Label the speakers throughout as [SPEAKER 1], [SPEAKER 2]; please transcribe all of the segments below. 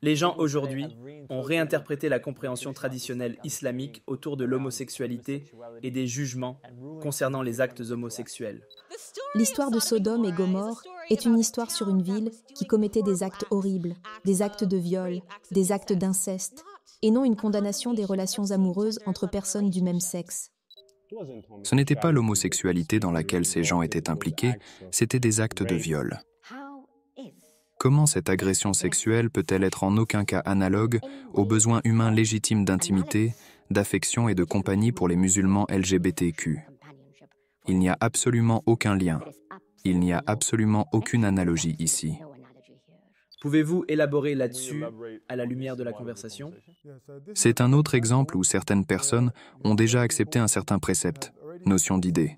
[SPEAKER 1] Les gens aujourd'hui ont réinterprété la compréhension traditionnelle islamique autour de l'homosexualité et des jugements concernant les actes homosexuels.
[SPEAKER 2] L'histoire de Sodome et Gomorrhe est une histoire sur une ville qui commettait des actes horribles, des actes de viol, des actes d'inceste, et non une condamnation des relations amoureuses entre personnes du même sexe.
[SPEAKER 3] Ce n'était pas l'homosexualité dans laquelle ces gens étaient impliqués, c'était des actes de viol. Comment cette agression sexuelle peut-elle être en aucun cas analogue aux besoins humains légitimes d'intimité, d'affection et de compagnie pour les musulmans LGBTQ? Il n'y a absolument aucun lien. Il n'y a absolument aucune analogie ici.
[SPEAKER 1] Pouvez-vous élaborer là-dessus à la lumière de la conversation?
[SPEAKER 3] C'est un autre exemple où certaines personnes ont déjà accepté un certain précepte, notion d'idée.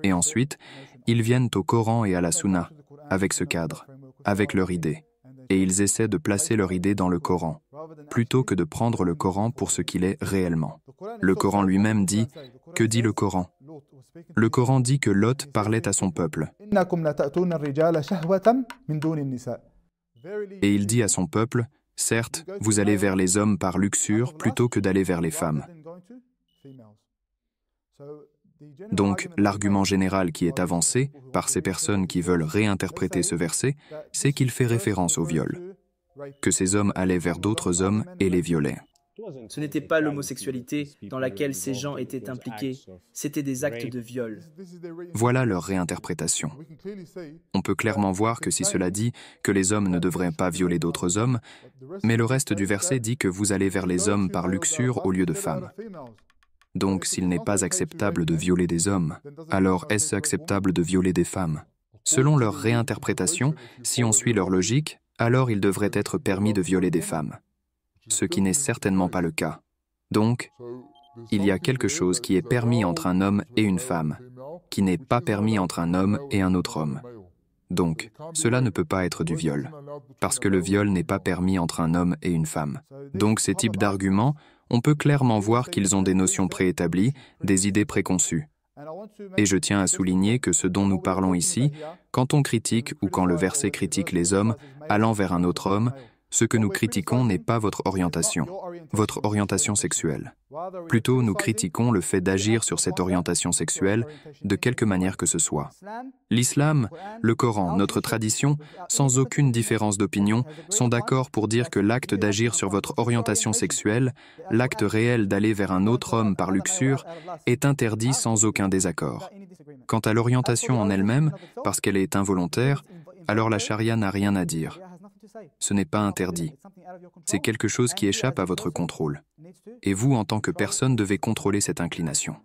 [SPEAKER 3] Et ensuite, ils viennent au Coran et à la Sunna, avec ce cadre, avec leur idée. Et ils essaient de placer leur idée dans le Coran, plutôt que de prendre le Coran pour ce qu'il est réellement. Le Coran lui-même dit, que dit le Coran? Le Coran dit que Lot parlait à son peuple. Et il dit à son peuple, certes, vous allez vers les hommes par luxure plutôt que d'aller vers les femmes. Donc, l'argument général qui est avancé par ces personnes qui veulent réinterpréter ce verset, c'est qu'il fait référence au viol, que ces hommes allaient vers d'autres hommes et les violaient.
[SPEAKER 1] Ce n'était pas l'homosexualité dans laquelle ces gens étaient impliqués, c'était des actes de viol.
[SPEAKER 3] Voilà leur réinterprétation. On peut clairement voir que si cela dit que les hommes ne devraient pas violer d'autres hommes, mais le reste du verset dit que vous allez vers les hommes par luxure au lieu de femmes. Donc, s'il n'est pas acceptable de violer des hommes, alors est-ce acceptable de violer des femmes? Selon leur réinterprétation, si on suit leur logique, alors il devrait être permis de violer des femmes. Ce qui n'est certainement pas le cas. Donc, il y a quelque chose qui est permis entre un homme et une femme, qui n'est pas permis entre un homme et un autre homme. Donc, cela ne peut pas être du viol, parce que le viol n'est pas permis entre un homme et une femme. Donc, ces types d'arguments, on peut clairement voir qu'ils ont des notions préétablies, des idées préconçues. Et je tiens à souligner que ce dont nous parlons ici, quand on critique ou quand le verset critique les hommes allant vers un autre homme, ce que nous critiquons n'est pas votre orientation sexuelle. Plutôt, nous critiquons le fait d'agir sur cette orientation sexuelle de quelque manière que ce soit. L'islam, le Coran, notre tradition, sans aucune différence d'opinion, sont d'accord pour dire que l'acte d'agir sur votre orientation sexuelle, l'acte réel d'aller vers un autre homme par luxure, est interdit sans aucun désaccord. Quant à l'orientation en elle-même, parce qu'elle est involontaire, alors la charia n'a rien à dire. Ce n'est pas interdit. C'est quelque chose qui échappe à votre contrôle. Et vous, en tant que personne, devez contrôler cette inclination.